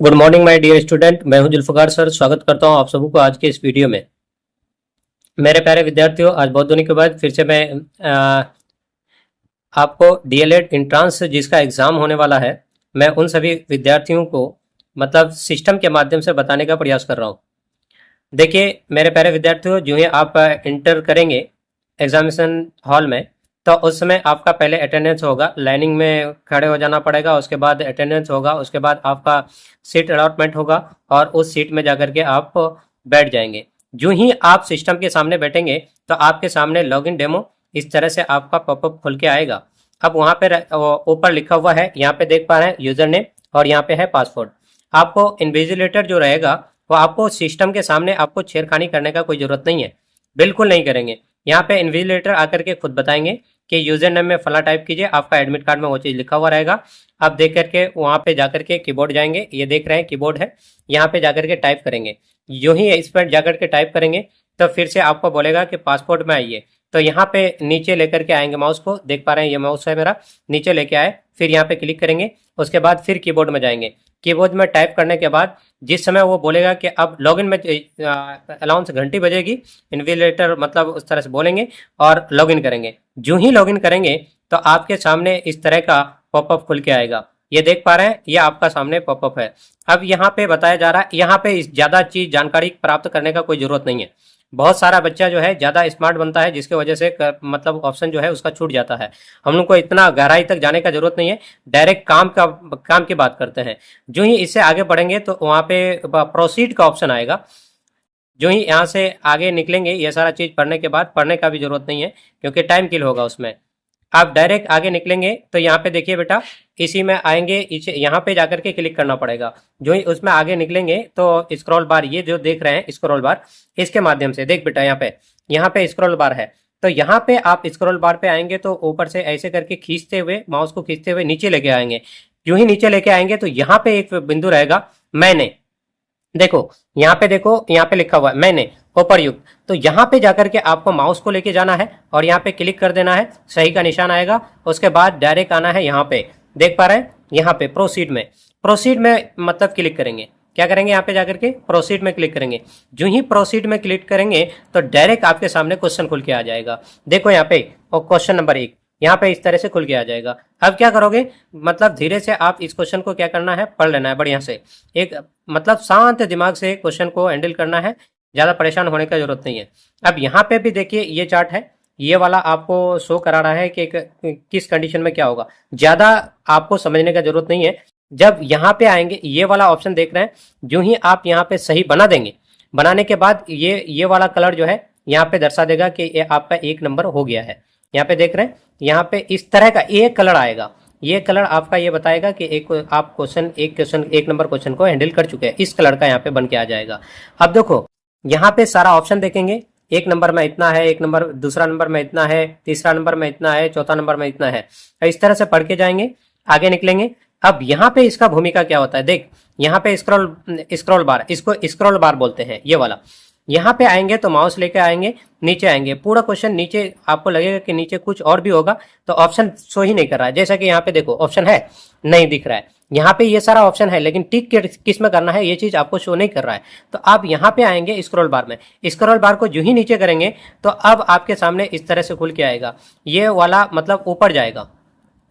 Good morning my dear student. मैं हूं Zulfikar sir. स्वागत करता हूं आप सबको को आज के इस वीडियो में। मेरे प्यारे विद्यार्थियों, आज बहुत दिनों के बाद फिर से मैं आपको डीएलएड एंट्रांस जिसका एग्जाम होने वाला है, मैं उन सभी विद्यार्थियों को मतलब सिस्टम के माध्यम से बताने का प्रयास कर रहा हूं। देखिए मेरे प्यारे विद्यार्थियों, जो ही आप इंटर करेंगे एग्जामिनेशन हॉल में, तो उस समय आपका पहले अटेंडेंस होगा, लाइनिंग में खड़े हो जाना पड़ेगा। उसके बाद अटेंडेंस होगा, उसके बाद आपका सीट अलॉटमेंट होगा और उस सीट में जाकर के आप बैठ जाएंगे। जो ही आप सिस्टम के सामने बैठेंगे तो आपके सामने लॉगिन डेमो इस तरह से आपका पॉपअप खुल के आएगा। अब वहाँ पे ऊपर लिखा हुआ है, यहाँ पे देख पा रहे हैं यूजर नेम और यहाँ पे है पासवर्ड। आपको इन्विजिलेटर जो रहेगा वो आपको सिस्टम के सामने आपको छेड़खानी करने का कोई जरूरत नहीं है, बिल्कुल नहीं करेंगे। यहाँ पे इन्विजिलेटर आकर के खुद बताएंगे कि यूजर नेम में फला टाइप कीजिए, आपका एडमिट कार्ड में वो चीज़ लिखा हुआ रहेगा। आप देख करके वहाँ पे जाकर के कीबोर्ड जाएंगे, ये देख रहे हैं कीबोर्ड है, यहाँ पे जाकर के टाइप करेंगे। जो ही इस पर जाकर के टाइप करेंगे तो फिर से आपको बोलेगा कि पासपोर्ट में आइए। तो यहाँ पे नीचे लेकर के आएंगे माउस को, देख पा रहे हैं ये माउस है मेरा, नीचे लेके आए, फिर यहाँ पे क्लिक करेंगे। उसके बाद फिर कीबोर्ड में जाएंगे। कीबोर्ड में टाइप करने के बाद जिस समय वो बोलेगा कि अब लॉगिन में अलाउंस घंटी बजेगी, इन्विजिलेटर मतलब उस तरह से बोलेंगे और लॉगिन करेंगे। जो ही लॉगिन करेंगे तो आपके सामने इस तरह का पॉपअप खुल के आएगा। ये देख पा रहे हैं, ये आपका सामने पॉपअप है। अब यहाँ पे बताया जा रहा है, यहाँ पे ज़्यादा चीज़ जानकारी प्राप्त करने का कोई ज़रूरत नहीं है। बहुत सारा बच्चा जो है ज़्यादा स्मार्ट बनता है, जिसके वजह से मतलब ऑप्शन जो है उसका छूट जाता है। हम लोग को इतना गहराई तक जाने का जरूरत नहीं है, डायरेक्ट काम की बात करते हैं। जो ही इससे आगे बढ़ेंगे तो वहाँ पे प्रोसीड का ऑप्शन आएगा। जो ही यहाँ से आगे निकलेंगे, ये सारा चीज़ पढ़ने के बाद, पढ़ने का भी जरूरत नहीं है क्योंकि टाइम किल होगा उसमें। आप डायरेक्ट आगे निकलेंगे तो यहाँ पे देखिए बेटा, इसी में आएंगे, इसे यहाँ पे जाकर के क्लिक करना पड़ेगा। जो ही उसमें आगे निकलेंगे तो स्क्रॉल बार, ये जो देख रहे हैं स्क्रॉल बार, इसके माध्यम से देख बेटा, यहाँ पे स्क्रॉल बार है। तो यहाँ पे आप स्क्रॉल बार पे आएंगे तो ऊपर से ऐसे करके खींचते हुए, माउस को खींचते हुए नीचे लेके आएंगे। जो ही नीचे लेके आएंगे तो यहाँ पे एक बिंदु रहेगा, मैंने, देखो यहाँ पे लिखा हुआ है मैंने उपर्युक्त। तो यहाँ पे जाकर के आपको माउस को लेके जाना है और यहाँ पे क्लिक कर देना है, सही का निशान आएगा। उसके बाद डायरेक्ट आना है यहाँ पे, देख पा रहे हैं यहाँ पे प्रोसीड में मतलब क्लिक करेंगे। क्या करेंगे, यहाँ पे जाकर के प्रोसीड में क्लिक करेंगे। जो ही प्रोसीड में क्लिक करेंगे तो डायरेक्ट आपके सामने क्वेश्चन खुल के आ जाएगा। देखो यहाँ पे, और क्वेश्चन नंबर 1 यहाँ पे इस तरह से खुल के आ जाएगा। अब क्या करोगे, मतलब धीरे से आप इस क्वेश्चन को क्या करना है, पढ़ लेना है बढ़िया से। एक मतलब शांत दिमाग से क्वेश्चन को हैंडल करना है, ज़्यादा परेशान होने का जरूरत नहीं है। अब यहाँ पे भी देखिए ये चार्ट है, ये वाला आपको शो करा रहा है कि किस कंडीशन में क्या होगा। ज़्यादा आपको समझने का जरूरत नहीं है। जब यहाँ पे आएंगे, ये वाला ऑप्शन देख रहे हैं, जो ही आप यहाँ पे सही बना देंगे, बनाने के बाद ये वाला कलर जो है यहाँ पे दर्शा देगा कि ये आपका 1 नंबर हो गया है। यहाँ पे देख रहे हैं, यहाँ पे इस तरह का एक कलर आएगा। ये कलर आपका ये बताएगा कि आप एक नंबर क्वेश्चन को हैंडल कर चुके हैं। इस कलर का यहाँ पे बन के आ जाएगा। अब देखो यहाँ पे सारा ऑप्शन देखेंगे, 1 नंबर में इतना है, 1 नंबर, दूसरा नंबर में इतना है, तीसरा नंबर में इतना है, चौथा नंबर में इतना है। इस तरह से पढ़ के जाएंगे, आगे निकलेंगे। अब यहाँ पे इसका भूमिका क्या होता है, देख यहाँ पे स्क्रॉल बार, इसको स्क्रॉल बार बोलते हैं, ये वाला। यहाँ पे आएंगे तो माउस लेके आएंगे, नीचे आएंगे, पूरा क्वेश्चन नीचे आपको लगेगा कि नीचे कुछ और भी होगा, तो ऑप्शन शो ही नहीं कर रहा है। जैसा कि यहाँ पे देखो ऑप्शन है, नहीं दिख रहा है। यहाँ पे ये सारा ऑप्शन है लेकिन टिक किस में करना है ये चीज आपको शो नहीं कर रहा है। तो आप यहाँ पे आएंगे स्क्रॉल बार में, स्क्रॉल बार को जो ही नीचे करेंगे तो अब आपके सामने इस तरह से खुल के आएगा। ये वाला मतलब ऊपर जाएगा।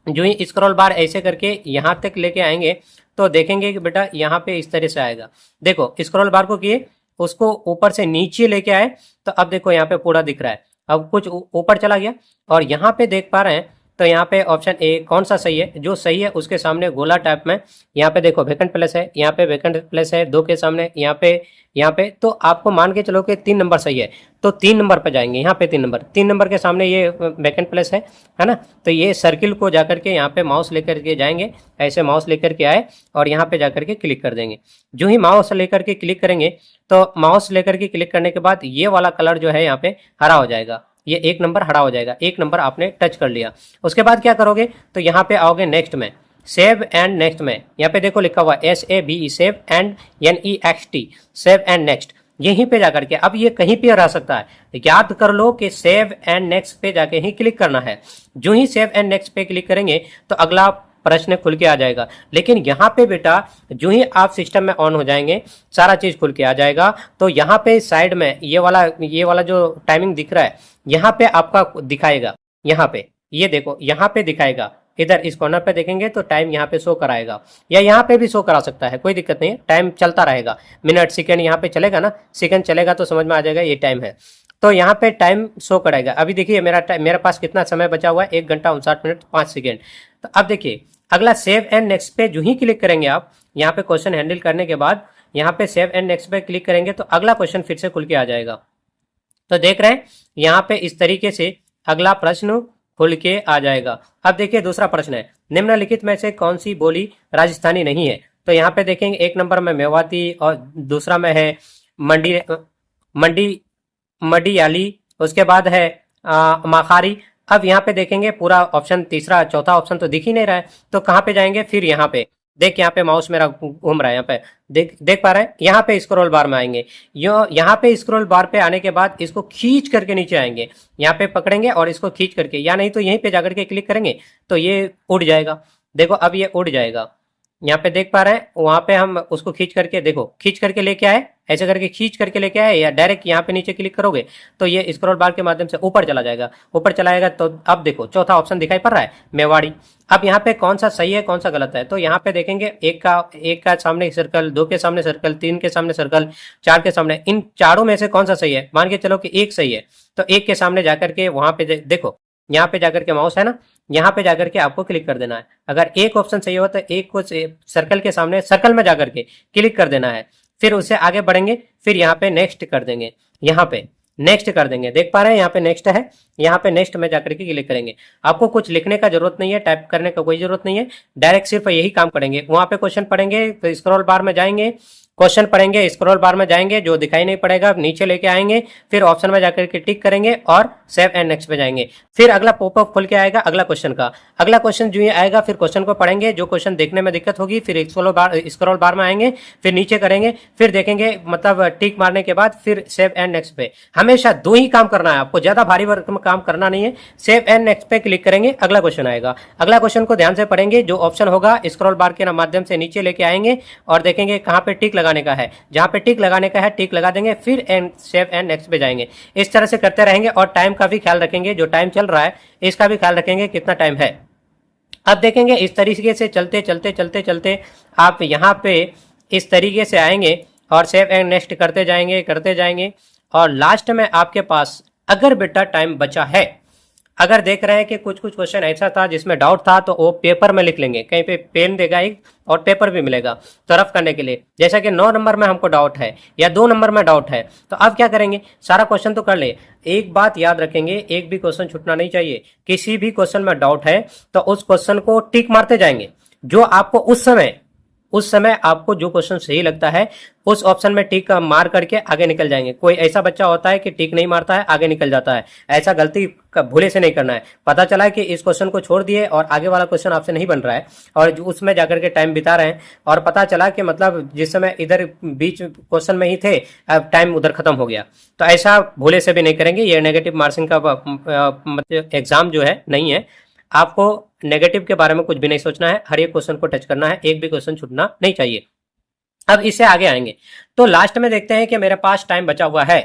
जो ही स्क्रॉल बार ऐसे करके यहाँ तक लेके आएंगे तो देखेंगे कि बेटा यहाँ पे इस तरह से आएगा। देखो स्क्रॉल बार को किए, उसको ऊपर से नीचे लेके आए तो अब देखो यहाँ पे पूरा दिख रहा है। अब कुछ ऊपर चला गया और यहाँ पे देख पा रहे हैं तो यहाँ पे ऑप्शन ए कौन सा सही है, जो सही है उसके सामने गोला टाइप में यहाँ पे देखो वैकेंट प्लेस है, यहाँ पे वैकेंट प्लेस है 2 के सामने, यहाँ पे तो आपको मान के चलो कि 3 नंबर सही है, तो 3 नंबर पे जाएंगे। यहाँ पे 3 नंबर के सामने ये वैकेंट प्लेस है ना। तो ये सर्किल को जाकर के यहाँ पे माउस लेकर के जाएंगे, ऐसे माउस लेकर के आए और यहाँ पे जाकर के क्लिक कर देंगे। जो ही माउस लेकर के क्लिक करेंगे तो माउस लेकर के क्लिक करने के बाद ये वाला कलर जो है यहाँ पे हरा हो जाएगा, ये 1 नंबर हरा हो जाएगा, 1 नंबर आपने टच कर लिया। उसके बाद क्या करोगे, तो यहाँ पे आओगे नेक्स्ट में, सेव एंड नेक्स्ट में, यहाँ पे देखो लिखा हुआ SAVE, save and NEXT, save and next. यहीं पे जाकर के, अब ये कहीं पे रह सकता है, याद कर लो कि सेव एंड नेक्स्ट पे जाके ही क्लिक करना है। जो ही सेव एंड नेक्स्ट पे क्लिक करेंगे तो अगला प्रश्न खुल के आ जाएगा। लेकिन यहाँ पे बेटा जो ही आप सिस्टम में ऑन हो जाएंगे सारा चीज खुल के आ जाएगा। तो यहाँ पे साइड में ये वाला जो टाइमिंग दिख रहा है यहाँ पे आपका दिखाएगा, यहाँ पे ये देखो यहाँ पे दिखाएगा, इधर इस कॉर्नर पे देखेंगे तो टाइम यहाँ पे शो कराएगा, या यहाँ पे भी शो करा सकता है, कोई दिक्कत नहीं है, टाइम चलता रहेगा। मिनट सेकंड यहाँ पे चलेगा ना, सेकंड चलेगा तो समझ में आ जाएगा ये टाइम है। तो यहाँ पे टाइम शो कराएगा। अभी देखिए मेरे पास कितना समय बचा हुआ है, 1 घंटा 59 मिनट 5 सेकेंड। तो अब देखिए अगला सेव एंड नेक्स्ट पे जो ही क्लिक करेंगे आप, यहाँ पे क्वेश्चन हैंडल करने के बाद यहाँ पे सेव एंड नेक्स्ट पे क्लिक करेंगे तो अगला क्वेश्चन फिर से खुल के आ जाएगा। तो देख रहे हैं यहाँ पे इस तरीके से अगला प्रश्न खुल के आ जाएगा। अब देखिए दूसरा प्रश्न है, निम्नलिखित में से कौन सी बोली राजस्थानी नहीं है। तो यहाँ पे देखेंगे 1 नंबर में मेवाती और दूसरा में है मंडी मंडी मडियाली, उसके बाद है माखारी। अब यहाँ पे देखेंगे पूरा ऑप्शन, तीसरा चौथा ऑप्शन तो दिख ही नहीं रहा है, तो कहाँ पे जाएंगे फिर यहाँ पे देख, यहाँ पे माउस मेरा घूम रहा है, यहाँ पे देख पा रहे हैं, यहाँ पे स्क्रॉल बार में आएंगे। यहाँ पे स्क्रॉल बार पे आने के बाद इसको खींच करके नीचे आएंगे, यहाँ पे पकड़ेंगे और इसको खींच करके, या नहीं तो यहीं पे जाकर के क्लिक करेंगे तो ये उड़ जाएगा। देखो अब ये उड़ जाएगा, यहाँ पे देख पा रहे हैं, वहां पे हम उसको खींच करके, देखो खींच करके लेके आए, ऐसे करके खींच करके लेके आए, या डायरेक्ट यहाँ पे नीचे क्लिक करोगे तो ये स्क्रॉल बार के माध्यम से ऊपर चला जाएगा। ऊपर चला जाएगा तो अब देखो चौथा ऑप्शन दिखाई पड़ रहा है मेवाड़ी। अब यहाँ पे कौन सा सही है कौन सा गलत है, तो यहाँ पे देखेंगे एक का सामने सर्कल, 2 के सामने सर्कल, 3 के सामने सर्कल, 4 के सामने, इन चारों में से कौन सा सही है। मान के चलो कि 1 सही है, तो 1 के सामने जाकर के वहां पे देखो, यहाँ पे जाकर के माउस है ना, यहाँ पे जाकर के आपको क्लिक कर देना है। अगर एक ऑप्शन सही हो तो एक को सर्कल के सामने सर्कल में जाकर के क्लिक कर देना है, फिर उससे आगे बढ़ेंगे, फिर यहाँ पे नेक्स्ट कर देंगे, यहाँ पे नेक्स्ट कर देंगे। देख पा रहे हैं यहाँ पे नेक्स्ट है, यहाँ पे नेक्स्ट में जाकर के क्लिक करेंगे। आपको कुछ लिखने का जरूरत नहीं है, टाइप करने का कोई जरूरत नहीं है, डायरेक्ट सिर्फ यही काम करेंगे। वहां पे क्वेश्चन पढ़ेंगे तो स्क्रॉल बार में जाएंगे, क्वेश्चन पढ़ेंगे, स्क्रॉल बार में जाएंगे, जो दिखाई नहीं पड़ेगा नीचे लेके आएंगे, फिर ऑप्शन में जाकर के टिक करेंगे और सेव एंड नेक्स्ट पे जाएंगे। फिर अगला पॉपअप खुल के आएगा अगला क्वेश्चन का। अगला क्वेश्चन जो ही आएगा फिर क्वेश्चन को पढ़ेंगे, जो क्वेश्चन देखने में दिक्कत होगी फिर स्क्रॉल बार में आएंगे, फिर नीचे करेंगे, फिर देखेंगे, मतलब टिक मारने के बाद फिर सेव एंड नेक्स्ट पे। हमेशा 2 ही काम करना है आपको, ज्यादा भारी वर्क में काम करना नहीं है। सेव एंड नेक्स्ट पे क्लिक करेंगे, अगला क्वेश्चन आएगा। अगला क्वेश्चन को ध्यान से पढ़ेंगे, जो ऑप्शन होगा स्क्रॉल बार के माध्यम से नीचे लेके आएंगे और देखेंगे कहाँ पे टिक लगाने का है, जहां पे टिक लगाने का है टिक लगा देंगे, फिर सेव एंड नेक्स्ट पे जाएंगे। इस तरह से करते रहेंगे और टाइम का भी ख्याल रखेंगे, जो टाइम चल रहा है इसका भी ख्याल रखेंगे कितना टाइम है। अब देखेंगे इस तरीके से चलते चलते चलते चलते आप यहाँ पे इस तरीके से आएंगे और सेव एंड नेक्स्ट करते जाएंगे और लास्ट में आपके पास अगर बेटा टाइम बचा है, अगर देख रहे हैं कि कुछ क्वेश्चन ऐसा था जिसमें डाउट था, तो वो पेपर में लिख लेंगे, कहीं पे पेन देगा एक और पेपर भी मिलेगा तो रफ करने के लिए। जैसा कि 9 नंबर में हमको डाउट है या 2 नंबर में डाउट है, तो अब क्या करेंगे, सारा क्वेश्चन तो कर ले। एक बात याद रखेंगे, एक भी क्वेश्चन छूटना नहीं चाहिए। किसी भी क्वेश्चन में डाउट है तो उस क्वेश्चन को टिक मारते जाएंगे, जो आपको उस समय आपको जो क्वेश्चन सही लगता है उस ऑप्शन में टिक मार करके आगे निकल जाएंगे। कोई ऐसा बच्चा होता है कि टिक नहीं मारता है, आगे निकल जाता है, ऐसा गलती भूले से नहीं करना है। पता चला है कि इस क्वेश्चन को छोड़ दिए और आगे वाला क्वेश्चन आपसे नहीं बन रहा है और उसमें जाकर के टाइम बिता रहे हैं, और पता चला कि मतलब जिस समय इधर बीच क्वेश्चन में ही थे अब टाइम उधर खत्म हो गया, तो ऐसा भूले से भी नहीं करेंगे। ये नेगेटिव मार्किंग का मतलब एग्जाम जो है नहीं है। आपको नेगेटिव के बारे में कुछ भी नहीं सोचना है, हर एक क्वेश्चन को टच करना है, एक भी क्वेश्चन छूटना नहीं चाहिए। अब इससे आगे आएंगे तो लास्ट में देखते हैं कि मेरे पास टाइम बचा हुआ है।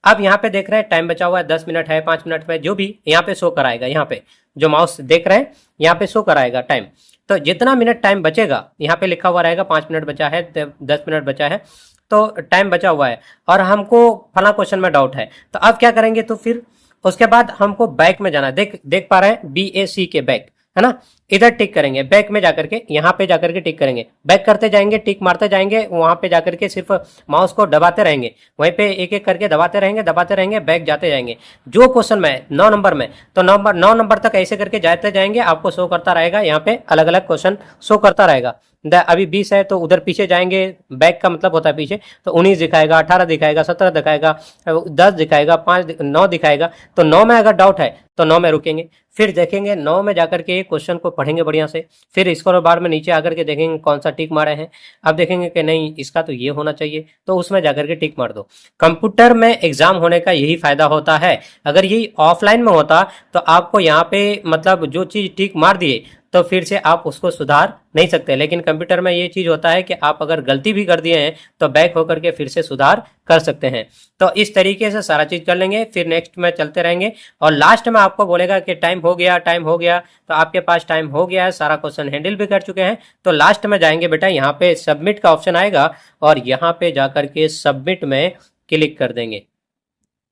अब यहाँ पे देख रहे हैं टाइम बचा हुआ है 10 मिनट है, 5 मिनट में, जो भी यहाँ पे शो कराएगा, यहाँ पे जो माउस देख रहे हैं यहाँ पे शो कराएगा टाइम। तो जितना मिनट टाइम बचेगा यहाँ पे लिखा हुआ रहेगा, 5 मिनट बचा है, 10 मिनट बचा है, तो टाइम बचा हुआ है और हमको फला क्वेश्चन में डाउट है। तो अब क्या करेंगे, तो फिर उसके बाद हमको बैक में जाना है। देख पा रहे हैं BAC के बैक है ना, इधर टिक करेंगे, बैक में जाकर के यहाँ पे जाकर के टिक करेंगे, बैक करते जाएंगे, टिक मारते जाएंगे, वहां पे जाकर के सिर्फ माउस को दबाते रहेंगे, वहीं पे एक एक करके दबाते रहेंगे, बैक जाते जाएंगे। जो क्वेश्चन में 9 नंबर में, तो 9 नंबर तक ऐसे करके जाते जाएंगे, आपको शो करता रहेगा, यहाँ पे अलग अलग क्वेश्चन शो करता रहेगा। अभी 20 है तो उधर पीछे जाएंगे, बैक का मतलब होता है पीछे, तो 19 दिखाएगा, 18 दिखाएगा, 17 दिखाएगा, 10 दिखाएगा, 5 9 दिखाएगा। तो 9 में अगर डाउट है तो 9 में रुकेंगे, फिर देखेंगे 9 में जाकर के क्वेश्चन को पढ़ेंगे बढ़िया से, फिर स्क्रॉल बार में नीचे आकर के देखेंगे कौन सा टिक मारे हैं। अब देखेंगे कि नहीं इसका तो ये होना चाहिए, तो उसमें जाकर के टिक मार दो। कंप्यूटर में एग्जाम होने का यही फायदा होता है। अगर यही ऑफलाइन में होता तो आपको यहाँ पे मतलब जो चीज टिक मार दिए तो फिर से आप उसको सुधार नहीं सकते। लेकिन कंप्यूटर में ये चीज़ होता है कि आप अगर गलती भी कर दिए हैं तो बैक होकर के फिर से सुधार कर सकते हैं। तो इस तरीके से सारा चीज़ कर लेंगे, फिर नेक्स्ट में चलते रहेंगे और लास्ट में आपको बोलेगा कि टाइम हो गया, टाइम हो गया। तो आपके पास टाइम हो गया है, सारा क्वेश्चन हैंडल भी कर चुके हैं। तो लास्ट में जाएंगे बेटा, यहाँ पे सबमिट का ऑप्शन आएगा और यहाँ पे जाकर के सबमिट में क्लिक कर देंगे।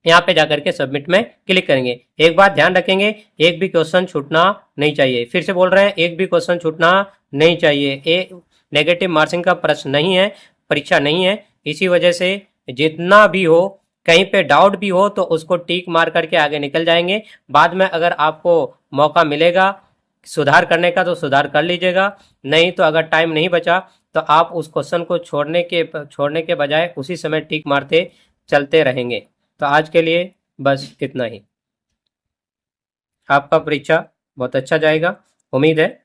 यहाँ पे जाकर के सबमिट में क्लिक करेंगे। एक बात ध्यान रखेंगे, एक भी क्वेश्चन छूटना नहीं चाहिए। फिर से बोल रहे हैं, एक भी क्वेश्चन छूटना नहीं चाहिए। नेगेटिव मार्किंग का प्रश्न नहीं है, परीक्षा नहीं है। इसी वजह से जितना भी हो, कहीं पे डाउट भी हो तो उसको टिक मार करके आगे निकल जाएंगे। बाद में अगर आपको मौका मिलेगा सुधार करने का तो सुधार कर लीजिएगा, नहीं तो अगर टाइम नहीं बचा तो आप उस क्वेश्चन को छोड़ने के बजाय उसी समय टिक मारते चलते रहेंगे। तो आज के लिए बस इतना ही। आपका परीक्षा बहुत अच्छा जाएगा, उम्मीद है।